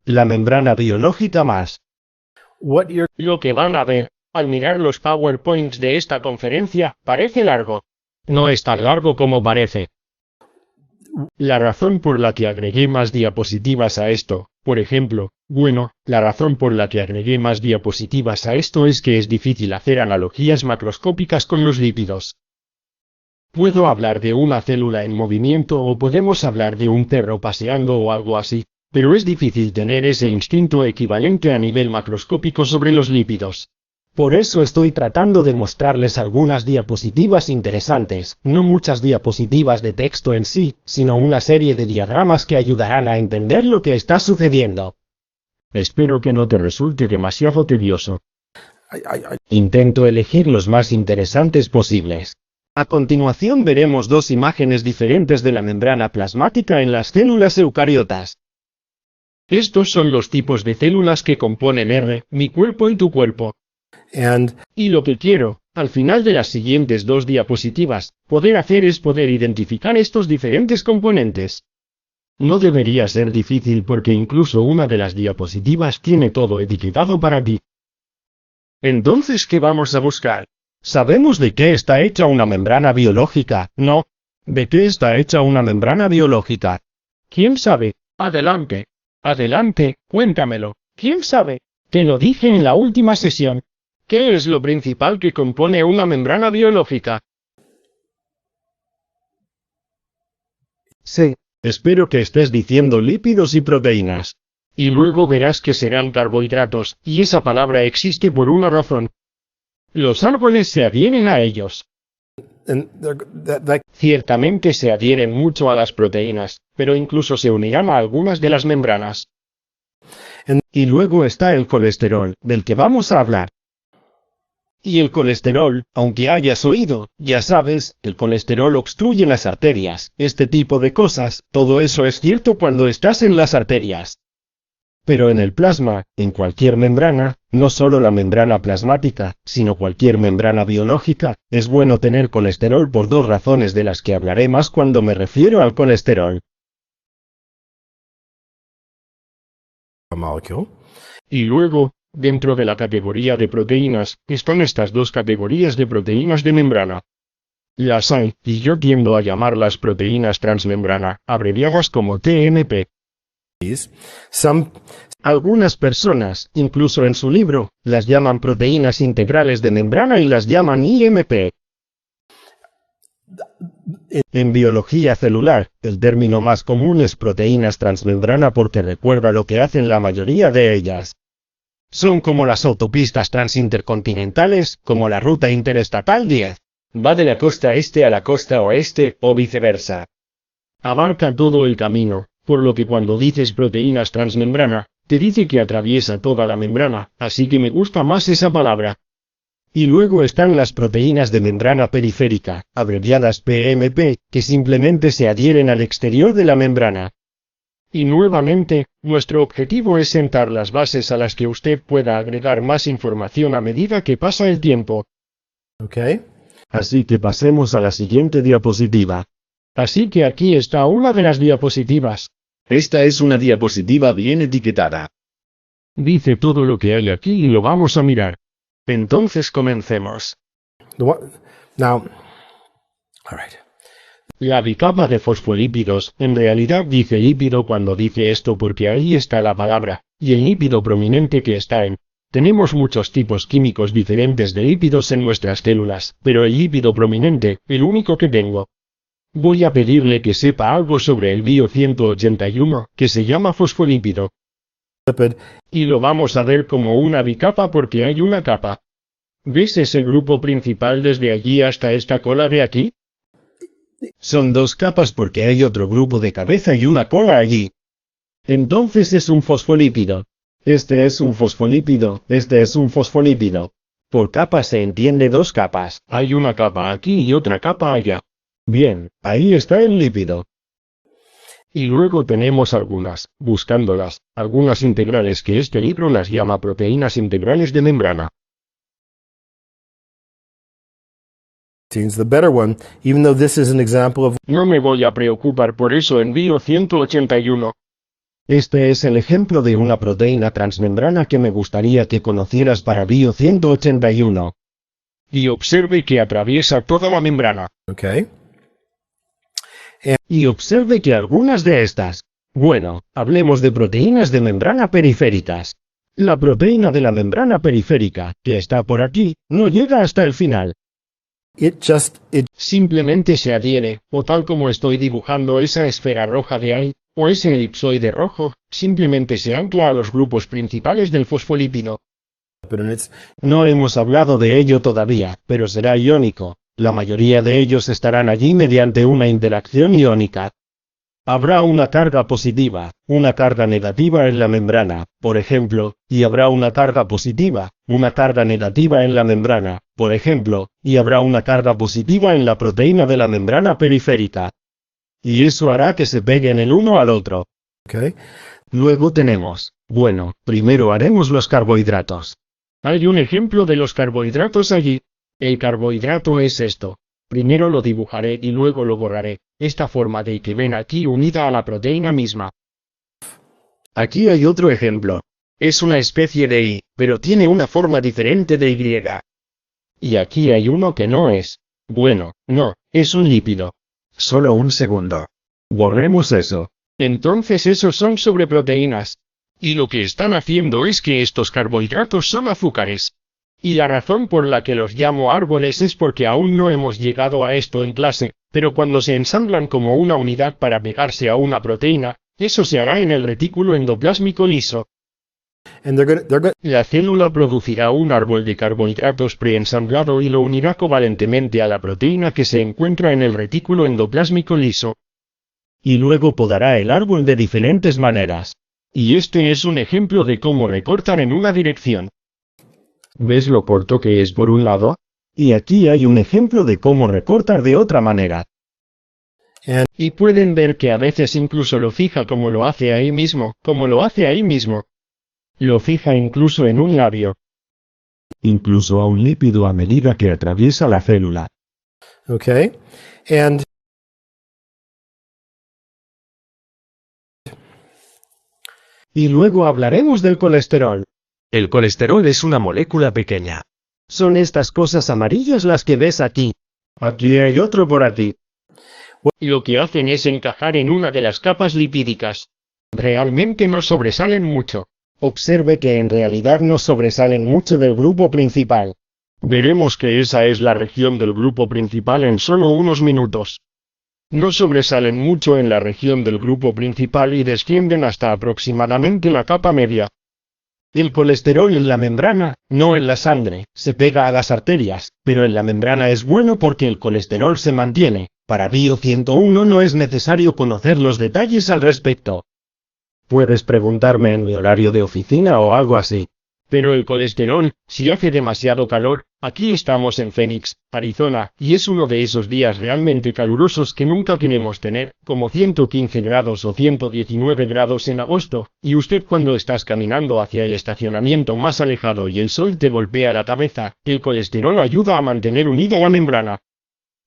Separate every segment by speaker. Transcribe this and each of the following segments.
Speaker 1: La membrana biológica más.
Speaker 2: Lo que van a ver, al mirar los PowerPoints de esta conferencia, parece largo. No es tan largo como parece. La razón por la que agregué más diapositivas a esto, por ejemplo, la razón por la que agregué más diapositivas a esto es que es difícil hacer analogías macroscópicas con los lípidos. Puedo hablar de una célula en movimiento o podemos hablar de un perro paseando o algo así, pero es difícil tener ese instinto equivalente a nivel macroscópico sobre los lípidos. Por eso estoy tratando de mostrarles algunas diapositivas interesantes, no muchas diapositivas de texto en sí, sino una serie de diagramas que ayudarán a entender lo que está sucediendo. Espero que no te resulte demasiado tedioso. Intento elegir los más interesantes posibles. A continuación veremos dos imágenes diferentes de la membrana plasmática en las células eucariotas. Estos son los tipos de células que componen mi cuerpo y tu cuerpo. Y lo que quiero, al final de las siguientes dos diapositivas, poder hacer es poder identificar estos diferentes componentes. No debería ser difícil porque incluso una de las diapositivas tiene todo etiquetado para ti. Entonces, ¿qué vamos a buscar? Sabemos de qué está hecha una membrana biológica, ¿no? ¿De qué está hecha una membrana biológica? ¿Quién sabe? Adelante. Adelante, cuéntamelo. ¿Quién sabe? Te lo dije en la última sesión. ¿Qué es lo principal que compone una membrana biológica?
Speaker 1: Sí, espero que estés diciendo lípidos y proteínas.
Speaker 2: Y luego verás que serán carbohidratos, y esa palabra existe por una razón. Los árboles se adhieren a ellos. Ciertamente se adhieren mucho a las proteínas, pero incluso se unirán a algunas de las membranas.
Speaker 1: Y luego está el colesterol, del que vamos a hablar. Y el colesterol, aunque hayas oído, ya sabes, el colesterol obstruye las arterias, este tipo de cosas, todo eso es cierto cuando estás en las arterias. Pero en el plasma, en cualquier membrana, no solo la membrana plasmática, sino cualquier membrana biológica, es bueno tener colesterol por dos razones de las que hablaré más cuando me refiero al colesterol.
Speaker 2: Y luego, dentro de la categoría de proteínas, están estas dos categorías de proteínas de membrana. Las hay, y yo tiendo a llamarlas proteínas transmembrana, abreviadas como TMP. Algunas personas, incluso en su libro, las llaman proteínas integrales de membrana y las llaman IMP. En biología celular, el término más común es proteínas transmembrana porque recuerda lo que hacen la mayoría de ellas. Son como las autopistas transintercontinentales, como la ruta interestatal 10. Va de la costa este a la costa oeste, o viceversa. Abarca todo el camino, por lo que cuando dices proteínas transmembrana, te dice que atraviesa toda la membrana, así que me gusta más esa palabra. Y luego están las proteínas de membrana periférica, abreviadas PMP, que simplemente se adhieren al exterior de la membrana. Y nuevamente, nuestro objetivo es sentar las bases a las que usted pueda agregar más información a medida que pasa el tiempo.
Speaker 1: Así que pasemos a la siguiente diapositiva.
Speaker 2: Así que aquí está una de las diapositivas.
Speaker 1: Esta es una diapositiva bien etiquetada.
Speaker 2: Dice todo lo que hay aquí y lo vamos a mirar. Entonces comencemos. La bicapa de fosfolípidos, en realidad dice lípido cuando dice esto porque ahí está la palabra, y el lípido prominente que está en. Tenemos muchos tipos químicos diferentes de lípidos en nuestras células, pero el lípido prominente, el único que tengo. Voy a pedirle que sepa algo sobre el bio 181, que se llama fosfolípido. Y lo vamos a ver como una bicapa porque hay una capa. ¿Ves ese grupo principal desde allí hasta esta cola de aquí?
Speaker 1: Son dos capas porque hay otro grupo de cabeza y una cola allí.
Speaker 2: Entonces es un fosfolípido.
Speaker 1: Este es un fosfolípido, este es un fosfolípido.
Speaker 2: Por capas se entiende dos capas. Hay una capa aquí y otra capa allá.
Speaker 1: Bien, ahí está el lípido.
Speaker 2: Y luego tenemos buscándolas, algunas integrales que este libro las llama proteínas integrales de membrana. No me voy a preocupar por eso en bio 181.
Speaker 1: Este es el ejemplo de una proteína transmembrana que me gustaría que conocieras para Bio 181.
Speaker 2: Y observe que atraviesa toda la membrana.
Speaker 3: Okay.
Speaker 1: Y observe que algunas de estas, bueno, hablemos de proteínas de membrana periféricas. La proteína de la membrana periférica, que está por aquí, no llega hasta el final.
Speaker 3: It
Speaker 2: Simplemente se adhiere, o tal como estoy dibujando esa esfera roja de ahí, o ese elipsoide rojo, simplemente se ancla a los grupos principales del fosfolípido.
Speaker 3: but in its
Speaker 1: No hemos hablado de ello todavía, pero será iónico. La mayoría de ellos estarán allí mediante una interacción iónica. Habrá una carga positiva, una carga negativa en la membrana, por ejemplo, y habrá una carga positiva, una carga negativa en la membrana, por ejemplo, y habrá una carga positiva en la proteína de la membrana periférica. Y eso hará que se peguen el uno al otro.
Speaker 3: okay.
Speaker 1: Luego tenemos, bueno, primero haremos los carbohidratos.
Speaker 2: Hay un ejemplo de los carbohidratos allí. El carbohidrato es esto. Primero lo dibujaré y luego lo borraré. Esta forma de que ven aquí unida a la proteína misma.
Speaker 1: Aquí hay otro ejemplo. Es una especie de I, pero tiene una forma diferente de Y.
Speaker 2: Y aquí hay uno que no es. Bueno, no, es un lípido.
Speaker 1: Solo un segundo. Borremos eso.
Speaker 2: Entonces esos son sobreproteínas. Y lo que están haciendo es que estos carbohidratos son azúcares. Y la razón por la que los llamo árboles es porque aún no hemos llegado a esto en clase, pero cuando se ensamblan como una unidad para pegarse a una proteína, eso se hará en el retículo endoplásmico liso.
Speaker 3: And they're gonna
Speaker 2: La célula producirá un árbol de carbohidratos preensamblado y lo unirá covalentemente a la proteína que se encuentra en el retículo endoplásmico liso.
Speaker 1: Y luego podará el árbol de diferentes maneras.
Speaker 2: Y este es un ejemplo de cómo recortan en una dirección. ¿Ves lo corto que es por un lado?
Speaker 1: Y aquí hay un ejemplo de cómo recortar de otra manera.
Speaker 2: Y pueden ver que a veces incluso lo fija como lo hace ahí mismo, Lo fija incluso en un labio.
Speaker 1: Incluso a un lípido a medida que atraviesa la célula.
Speaker 3: okay. And
Speaker 1: Y luego hablaremos del colesterol. El colesterol es una molécula pequeña. Son estas cosas amarillas las que ves aquí. Aquí hay otro por aquí.
Speaker 2: Y lo que hacen es encajar en una de las capas lipídicas. Realmente no sobresalen mucho.
Speaker 1: Observe que en realidad no sobresalen mucho del grupo principal.
Speaker 2: Veremos que esa es la región del grupo principal en solo unos minutos. No sobresalen mucho en la región del grupo principal y descienden hasta aproximadamente la capa media.
Speaker 1: El colesterol en la membrana, no en la sangre, se pega a las arterias, pero en la membrana es bueno porque el colesterol se mantiene. Para Bio 101 no es necesario conocer los detalles al respecto. Puedes preguntarme en mi horario de oficina o algo así.
Speaker 2: Pero el colesterol, si hace demasiado calor, aquí estamos en Phoenix, Arizona, y es uno de esos días realmente calurosos que nunca queremos tener, como 115 grados o 119 grados en agosto, y usted cuando estás caminando hacia el estacionamiento más alejado y el sol te golpea la cabeza, el colesterol ayuda a mantener unida la membrana.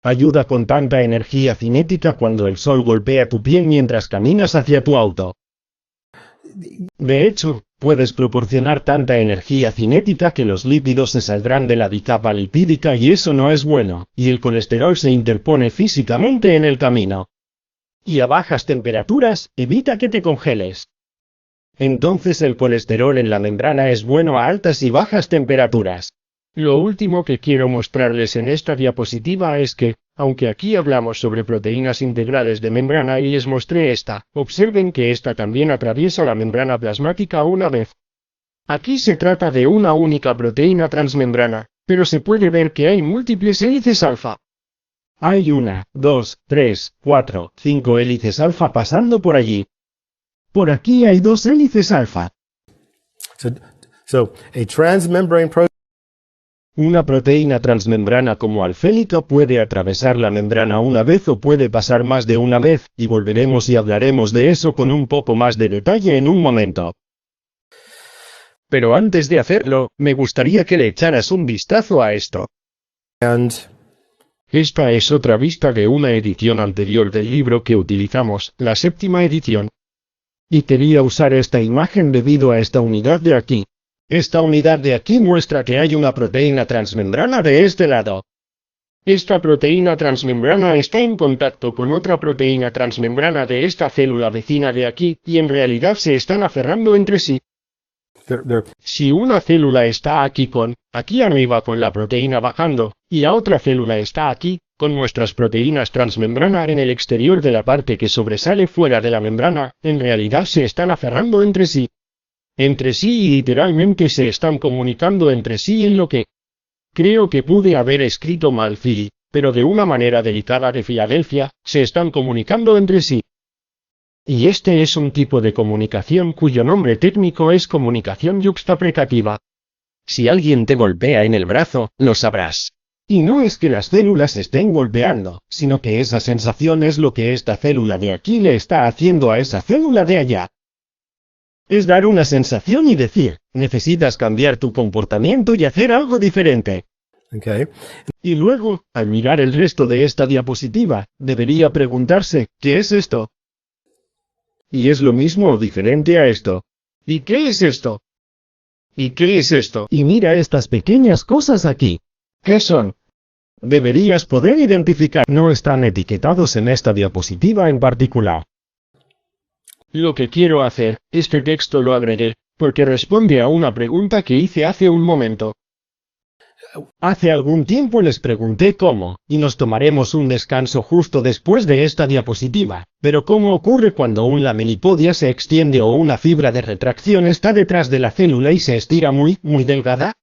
Speaker 1: Ayuda con tanta energía cinética cuando el sol golpea tu piel mientras caminas hacia tu auto. De hecho, puedes proporcionar tanta energía cinética que los lípidos se saldrán de la capa lipídica y eso no es bueno, y el colesterol se interpone físicamente en el camino. Y a bajas temperaturas, evita que te congeles. Entonces el colesterol en la membrana es bueno a altas y bajas temperaturas.
Speaker 2: Lo último que quiero mostrarles en esta diapositiva es que, aunque aquí hablamos sobre proteínas integrales de membrana y les mostré esta, observen que esta también atraviesa la membrana plasmática una vez. Aquí se trata de una única proteína transmembrana, pero se puede ver que hay múltiples hélices alfa.
Speaker 1: Hay 1, 2, 3, 4, 5 hélices alfa pasando por allí. Por aquí hay 2 hélices alfa.
Speaker 3: so a transmembrane protein
Speaker 1: Una proteína transmembrana como alfélica puede atravesar la membrana una vez o puede pasar más de una vez, y volveremos y hablaremos de eso con un poco más de detalle en un momento. Pero antes de hacerlo, me gustaría que le echaras un vistazo a esto.
Speaker 3: and
Speaker 2: Esta es otra vista de una edición anterior del libro que utilizamos, la 7ª edición.
Speaker 1: Y quería usar esta imagen debido a esta unidad de aquí. Esta unidad de aquí muestra que hay una proteína transmembrana de este lado.
Speaker 2: Esta proteína transmembrana está en contacto con otra proteína transmembrana de esta célula vecina de aquí, y en realidad se están aferrando entre sí. Si una célula está aquí arriba con la proteína bajando, y la otra célula está aquí, con nuestras proteínas transmembrana en el exterior de la parte que sobresale fuera de la membrana, en realidad se están aferrando entre sí. Entre sí y literalmente se están comunicando entre sí en lo que... Creo que pude haber escrito mal Philly, pero de una manera delicada de Filadelfia, se están comunicando entre sí. Y este es un tipo de comunicación cuyo nombre técnico es comunicación yuxtapretativa.
Speaker 1: Si alguien te golpea en el brazo, lo sabrás. Y no es que las células estén golpeando, sino que esa sensación es lo que esta célula de aquí le está haciendo a esa célula de allá. Es dar una sensación y decir, necesitas cambiar tu comportamiento y hacer algo diferente.
Speaker 3: Okay.
Speaker 1: Y luego, al mirar el resto de esta diapositiva, debería preguntarse, ¿qué es esto? ¿Y es lo mismo o diferente a esto? ¿Y qué es esto? ¿Y qué es esto? Y mira estas pequeñas cosas aquí. ¿Qué son? Deberías poder identificar. No están etiquetados en esta diapositiva en particular.
Speaker 2: Lo que quiero hacer, este texto lo agregué, porque responde a una pregunta que hice hace un momento.
Speaker 1: Hace algún tiempo les pregunté cómo, y nos tomaremos un descanso justo después de esta diapositiva, pero ¿cómo ocurre cuando un lamelipodia se extiende o una fibra de retracción está detrás de la célula y se estira muy delgada?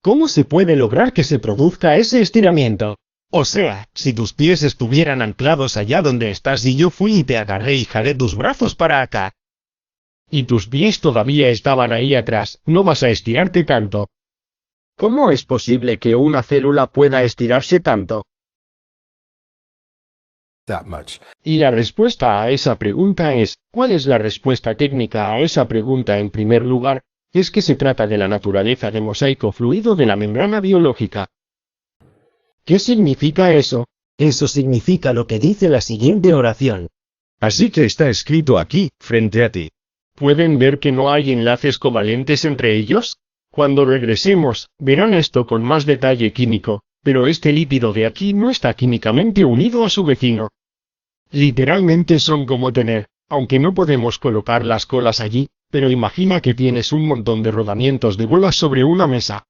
Speaker 1: ¿Cómo se puede lograr que se produzca ese estiramiento? O sea, si tus pies estuvieran anclados allá donde estás y yo fui y te agarré y jalé tus brazos para acá.
Speaker 2: Y tus pies todavía estaban ahí atrás, no vas a estirarte tanto. ¿Cómo es posible que una célula pueda estirarse tanto?
Speaker 3: That much.
Speaker 2: Y la respuesta a esa pregunta es, ¿cuál es la respuesta técnica a esa pregunta en primer lugar? Es que se trata de la naturaleza de mosaico fluido de la membrana biológica. ¿Qué significa eso?
Speaker 1: Eso significa lo que dice la siguiente oración. Así que está escrito aquí, frente a ti.
Speaker 2: ¿Pueden ver que no hay enlaces covalentes entre ellos? Cuando regresemos, verán esto con más detalle químico, pero este lípido de aquí no está químicamente unido a su vecino. Literalmente son como tener, aunque no podemos colocar las colas allí, pero imagina que tienes un montón de rodamientos de bolas sobre una mesa.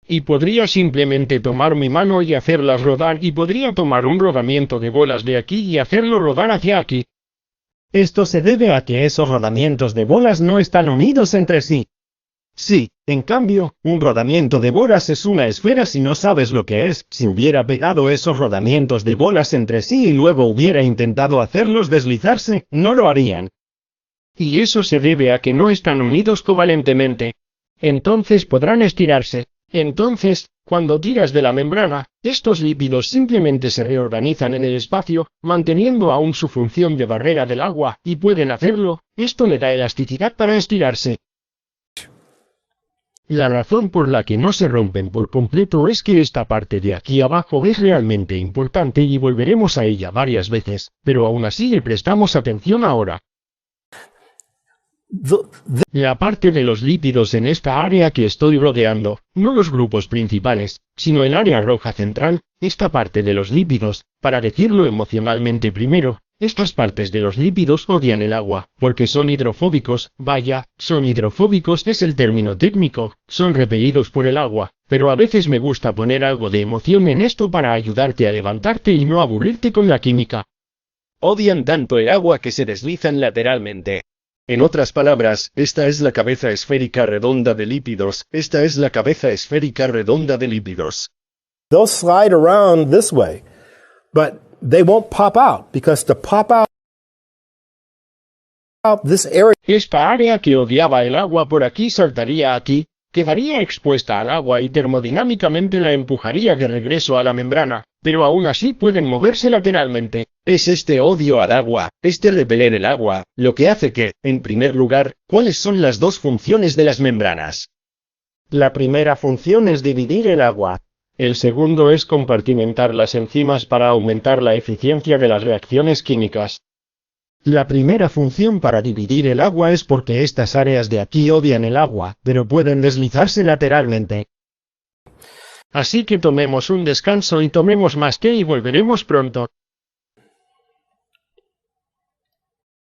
Speaker 2: Y podría simplemente tomar mi mano y hacerlas rodar y podría tomar un rodamiento de bolas de aquí y hacerlo rodar hacia aquí.
Speaker 1: Esto se debe a que esos rodamientos de bolas no están unidos entre sí. Sí, en cambio, un rodamiento de bolas es una esfera si no sabes lo que es. Si hubiera pegado esos rodamientos de bolas entre sí y luego hubiera intentado hacerlos deslizarse, no lo harían.
Speaker 2: Y eso se debe a que no están unidos covalentemente. Entonces podrán estirarse. Entonces, cuando tiras de la membrana, estos lípidos simplemente se reorganizan en el espacio, manteniendo aún su función de barrera del agua, y pueden hacerlo. Esto le da elasticidad para estirarse. La razón por la que no se rompen por completo es que esta parte de aquí abajo es realmente importante y volveremos a ella varias veces, pero aún así le prestamos atención ahora. La parte de los lípidos en esta área que estoy rodeando, no los grupos principales, sino el área roja central, esta parte de los lípidos, para decirlo emocionalmente primero, estas partes de los lípidos odian el agua, porque son hidrofóbicos, vaya, son hidrofóbicos es el término técnico, son repelidos por el agua, pero a veces me gusta poner algo de emoción en esto para ayudarte a levantarte y no aburrirte con la química.
Speaker 1: Odian tanto el agua que se deslizan lateralmente. En otras palabras, esta es la cabeza esférica redonda de lípidos, esta es la cabeza esférica redonda de lípidos.
Speaker 3: They'll slide around this way, but they won't pop out because to pop out this area.
Speaker 2: Esta área que odiaba el agua por aquí saltaría aquí, quedaría expuesta al agua y termodinámicamente la empujaría de regreso a la membrana, pero aún así pueden moverse lateralmente.
Speaker 1: Es este odio al agua, este repeler el agua, lo que hace que, en primer lugar, ¿cuáles son las dos funciones de las membranas? La primera función es dividir el agua.
Speaker 2: El segundo es compartimentar las enzimas para aumentar la eficiencia de las reacciones químicas.
Speaker 1: La primera función para dividir el agua es porque estas áreas de aquí odian el agua, pero pueden deslizarse lateralmente.
Speaker 2: Así que tomemos un descanso y tomemos más té y volveremos pronto.